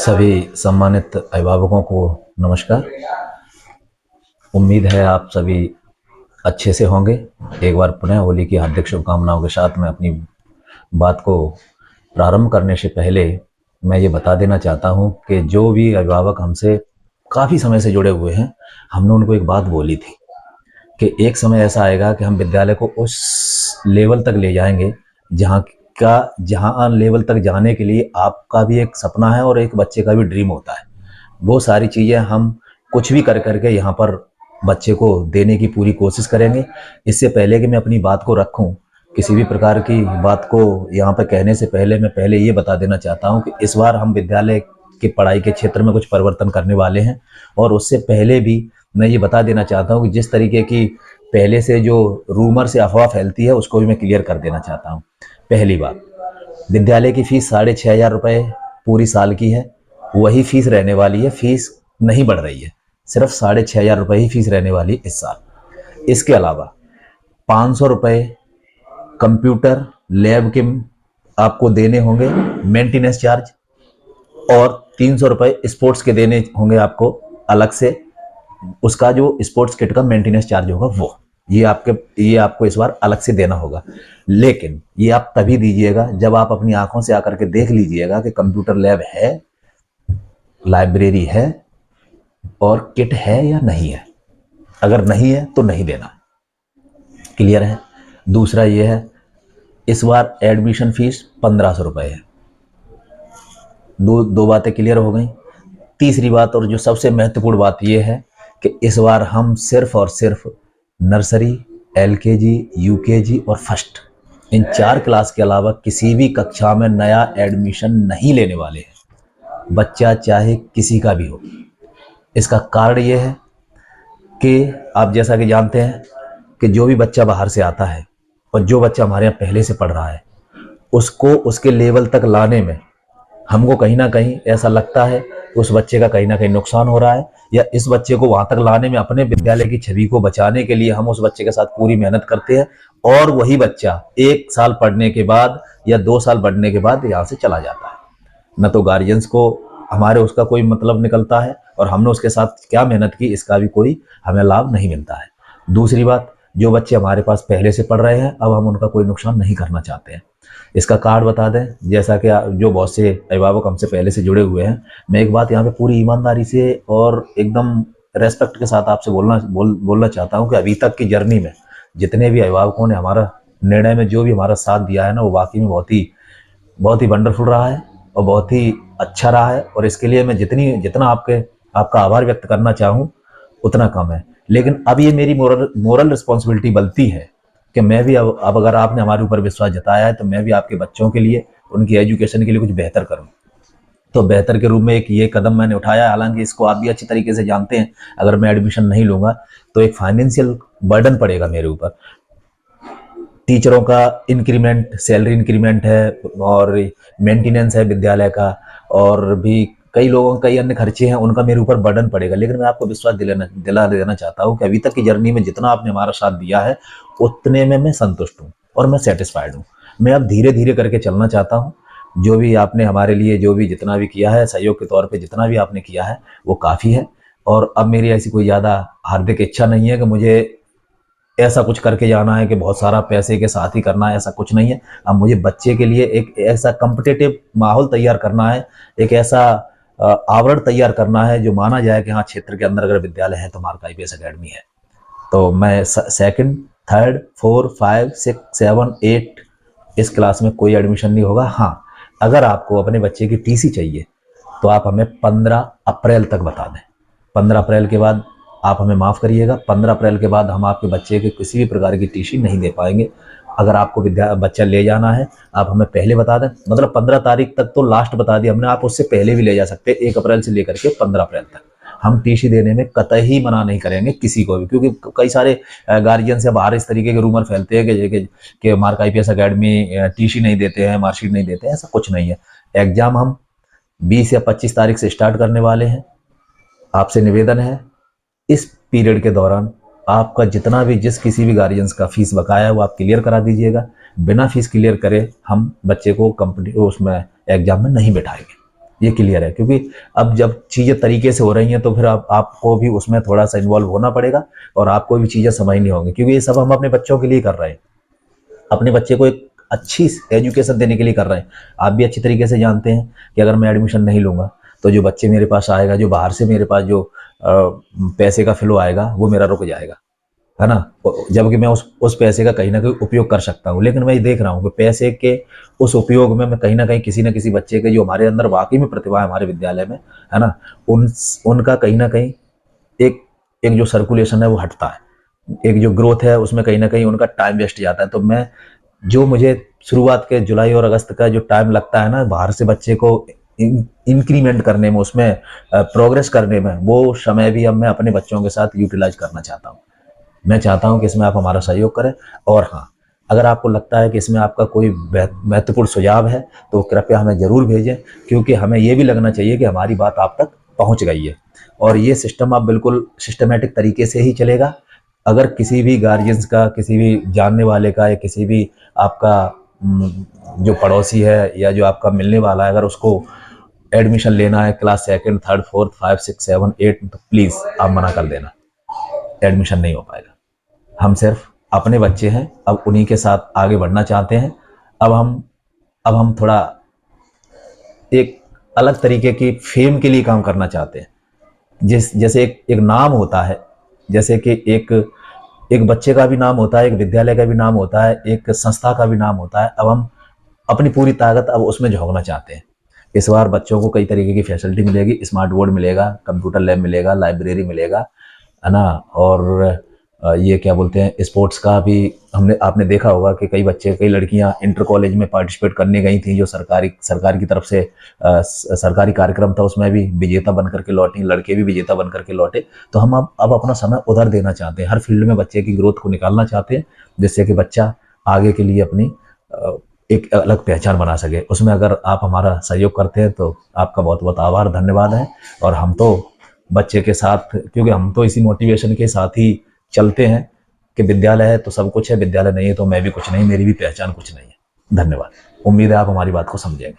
सभी सम्मानित अभिभावकों को नमस्कार। उम्मीद है आप सभी अच्छे से होंगे। एक बार पुनः होली की हार्दिक शुभकामनाओं के साथ मैं अपनी बात को प्रारंभ करने से पहले मैं ये बता देना चाहता हूँ कि जो भी अभिभावक हमसे काफ़ी समय से जुड़े हुए हैं, हमने उनको एक बात बोली थी कि एक समय ऐसा आएगा कि हम विद्यालय को उस लेवल तक ले जाएंगे जहाँ लेवल तक जाने के लिए आपका भी एक सपना है और एक बच्चे का भी ड्रीम होता है। वो सारी चीज़ें हम कुछ भी कर करके यहाँ पर बच्चे को देने की पूरी कोशिश करेंगे। इससे पहले कि मैं अपनी बात को रखूं, किसी भी प्रकार की बात को यहाँ पर कहने से पहले मैं पहले ये बता देना चाहता हूँ कि इस बार हम विद्यालय की पढ़ाई के क्षेत्र में कुछ परिवर्तन करने वाले हैं। और उससे पहले भी मैं ये बता देना चाहता हूँ कि जिस तरीके की पहले से जो रूमर से अफवाह फैलती है उसको भी मैं क्लियर कर देना चाहता हूँ। पहली बात, विद्यालय की फीस 6,500 रुपये पूरी साल की है, वही फीस रहने वाली है। फीस नहीं बढ़ रही है, सिर्फ 6,500 रुपये ही फीस रहने वाली इस साल। इसके अलावा 500 रुपये कंप्यूटर लैब के आपको देने होंगे मेंटेनेंस चार्ज, और 300 रुपये स्पोर्ट्स के देने होंगे आपको अलग से। उसका जो स्पोर्ट्स किट का मेंटेनेंस चार्ज होगा वो ये आपको इस बार अलग से देना होगा। लेकिन ये आप तभी दीजिएगा जब आप अपनी आंखों से आकर के देख लीजिएगा कि कंप्यूटर लैब है, लाइब्रेरी है और किट है या नहीं है। अगर नहीं है तो नहीं देना। क्लियर है। दूसरा ये है, इस बार एडमिशन फीस 1,500 रुपये है। दो बातें क्लियर हो गई। तीसरी बात और जो सबसे महत्वपूर्ण बात यह है कि इस बार हम सिर्फ और सिर्फ नर्सरी, LKG, UKG और फर्स्ट, इन 4 क्लास के अलावा किसी भी कक्षा में नया एडमिशन नहीं लेने वाले हैं, बच्चा चाहे किसी का भी हो। इसका कारण ये है कि आप जैसा कि जानते हैं कि जो भी बच्चा बाहर से आता है और जो बच्चा हमारे यहाँ पहले से पढ़ रहा है, उसको उसके लेवल तक लाने में हमको कहीं ना कहीं ऐसा लगता है कि उस बच्चे का कहीं ना कहीं नुकसान हो रहा है, या इस बच्चे को वहां तक लाने में अपने विद्यालय की छवि को बचाने के लिए हम उस बच्चे के साथ पूरी मेहनत करते हैं, और वही बच्चा 1 साल पढ़ने के बाद या 2 साल पढ़ने के बाद यहाँ से चला जाता है। न तो गार्जियंस को हमारे उसका कोई मतलब निकलता है और हमने उसके साथ क्या मेहनत की इसका भी कोई हमें लाभ नहीं मिलता है। दूसरी बात, जो बच्चे हमारे पास पहले से पढ़ रहे हैं अब हम उनका कोई नुकसान नहीं करना चाहते हैं। इसका कारण बता दें, जैसा कि जो बहुत से अभिभावक हमसे पहले से जुड़े हुए हैं, मैं एक बात यहाँ पे पूरी ईमानदारी से और एकदम रेस्पेक्ट के साथ आपसे बोलना चाहता हूँ कि अभी तक की जर्नी में जितने भी अभिभावकों ने हमारा निर्णय में जो भी हमारा साथ दिया है ना, वो वाकई में बहुत ही वंडरफुल रहा है और बहुत ही अच्छा रहा है। और इसके लिए मैं जितना आपका आभार व्यक्त करना चाहूँ उतना कम है। लेकिन अब ये मेरी मोरल रिस्पॉन्सिबिलिटी बनती है कि मैं भी अब अगर आपने हमारे ऊपर विश्वास जताया है तो मैं भी आपके बच्चों के लिए, उनकी एजुकेशन के लिए कुछ बेहतर करूं। तो बेहतर के रूप में एक ये कदम मैंने उठाया। हालांकि इसको आप भी अच्छी तरीके से जानते हैं, अगर मैं एडमिशन नहीं लूंगा तो एक फाइनेंशियल बर्डन पड़ेगा मेरे ऊपर। टीचरों का इंक्रीमेंट, सैलरी इंक्रीमेंट है और मेंटेनेंस है विद्यालय का, और भी कई लोगों कई अन्य खर्चे हैं, उनका मेरे ऊपर बर्डन पड़ेगा। लेकिन मैं आपको विश्वास दिला देना चाहता हूँ कि अभी तक की जर्नी में जितना आपने हमारा साथ दिया है उतने में मैं संतुष्ट हूँ और मैं सेटिस्फाइड हूँ। मैं अब धीरे धीरे करके चलना चाहता हूँ। जो भी आपने हमारे लिए जितना भी किया है सहयोग के तौर पे, जितना भी आपने किया है वो काफ़ी है। और अब मेरी ऐसी कोई ज़्यादा हार्दिक इच्छा नहीं है कि मुझे ऐसा कुछ करके जाना है कि बहुत सारा पैसे के साथ ही करना है, ऐसा कुछ नहीं है। अब मुझे बच्चे के लिए एक ऐसा कम्पिटिटिव माहौल तैयार करना है, एक ऐसा आवरण तैयार करना है जो माना जाए कि हाँ, क्षेत्र के अंदर अगर विद्यालय है तो मार्क IPS अकेडमी है। तो मैं 2nd, 3rd, 4, 5, 6, 7, 8 इस क्लास में कोई एडमिशन नहीं होगा। हाँ, अगर आपको अपने बच्चे की TC चाहिए तो आप हमें 15 अप्रैल तक बता दें। 15 अप्रैल के बाद आप हमें माफ़ करिएगा, 15 अप्रैल के बाद हम आपके बच्चे के किसी भी प्रकार की TC नहीं दे पाएंगे। अगर आपको बच्चा ले जाना है आप हमें पहले बता दें, मतलब 15 तारीख तक तो लास्ट बता दिया हमने, आप उससे पहले भी ले जा सकते हैं। 1 अप्रैल से लेकर के 15 अप्रैल तक हम TC देने में कतई मना नहीं करेंगे किसी को भी, क्योंकि कई सारे गार्जियन से बाहर इस तरीके के रूमर फैलते हैं कि मार्क IPS अकेडमी TC नहीं देते हैं, मार्कशीट नहीं देते हैं। ऐसा कुछ नहीं है। एग्जाम हम 20 या 25 तारीख से स्टार्ट करने वाले हैं। आपसे निवेदन है इस पीरियड के दौरान आपका जितना भी किसी भी गार्जियंस का फीस बकाया है वो आप क्लियर करा दीजिएगा। बिना फीस क्लियर करे हम बच्चे को उसमें एग्जाम में नहीं बैठाएंगे। ये क्लियर है, क्योंकि अब जब चीज़ें तरीके से हो रही हैं तो फिर आपको भी उसमें थोड़ा सा इन्वॉल्व होना पड़ेगा और आपको भी चीज़ें समझनी होंगी, क्योंकि ये सब हम अपने बच्चों के लिए कर रहे हैं, अपने बच्चे को एक अच्छी एजुकेशन देने के लिए कर रहे हैं। आप भी अच्छी तरीके से जानते हैं कि अगर मैं एडमिशन नहीं लूँगा तो जो बच्चे मेरे पास आएगा, जो बाहर से मेरे पास जो पैसे का फ्लो आएगा वो मेरा रुक जाएगा, है ना। जबकि मैं उस पैसे का कहीं ना कहीं उपयोग कर सकता हूँ, लेकिन मैं ये देख रहा हूँ कि पैसे के उस उपयोग में मैं कहीं ना कहीं किसी न किसी बच्चे के जो हमारे अंदर वाकई में प्रतिभा है हमारे विद्यालय में, है ना, उनका कहीं ना कहीं एक एक जो सर्कुलेशन है वो हटता है, एक जो ग्रोथ है उसमें कहीं ना कहीं उनका टाइम वेस्ट जाता है। तो मैं जो मुझे शुरुआत के जुलाई और अगस्त का जो टाइम लगता है ना बाहर से बच्चे को इंक्रीमेंट करने में, उसमें प्रोग्रेस करने में, वो समय भी अब मैं अपने बच्चों के साथ यूटिलाइज करना चाहता हूँ। मैं चाहता हूं कि इसमें आप हमारा सहयोग करें। और हाँ, अगर आपको लगता है कि इसमें आपका कोई महत्वपूर्ण सुझाव है तो कृपया हमें ज़रूर भेजें, क्योंकि हमें ये भी लगना चाहिए कि हमारी बात आप तक पहुंच गई है। और ये सिस्टम अब बिल्कुल सिस्टमेटिक तरीके से ही चलेगा। अगर किसी भी गार्जियंस का, किसी भी जानने वाले का, या किसी भी आपका जो पड़ोसी है या जो आपका मिलने वाला है, अगर उसको एडमिशन लेना है क्लास सेकंड, थर्ड, फोर्थ, 5, 6, 7, 8, तो प्लीज़ आप मना कर देना, एडमिशन नहीं हो पाएगा। हम सिर्फ अपने बच्चे हैं, अब उन्हीं के साथ आगे बढ़ना चाहते हैं। अब हम थोड़ा एक अलग तरीके की फेम के लिए काम करना चाहते हैं। जैसे एक नाम होता है, जैसे कि एक एक बच्चे का भी नाम होता है, एक विद्यालय का भी नाम होता है, एक संस्था का भी नाम होता है। अब हम अपनी पूरी ताकत अब उसमें झोंकना चाहते हैं। इस बार बच्चों को कई तरीके की फैसिलिटी मिलेगी, स्मार्ट बोर्ड मिलेगा, कंप्यूटर लैब मिलेगा, लाइब्रेरी मिलेगा, है ना। और ये क्या बोलते हैं, स्पोर्ट्स का भी आपने देखा होगा कि कई बच्चे, कई लड़कियां इंटर कॉलेज में पार्टिसिपेट करने गई थी, जो सरकार की तरफ से सरकारी कार्यक्रम था, उसमें भी विजेता बन करके लौटी, लड़के भी विजेता बन करके लौटे। तो हम अब अपना समय उधर देना चाहते हैं, हर फील्ड में बच्चे की ग्रोथ को निकालना चाहते हैं, जिससे कि बच्चा आगे के लिए अपनी एक अलग पहचान बना सके। उसमें अगर आप हमारा सहयोग करते हैं तो आपका बहुत बहुत आभार, धन्यवाद है। और हम तो बच्चे के साथ, क्योंकि हम तो इसी मोटिवेशन के साथ ही चलते हैं कि विद्यालय है तो सब कुछ है, विद्यालय नहीं है तो मैं भी कुछ नहीं, मेरी भी पहचान कुछ नहीं है। धन्यवाद। उम्मीद है आप हमारी बात को समझेंगे।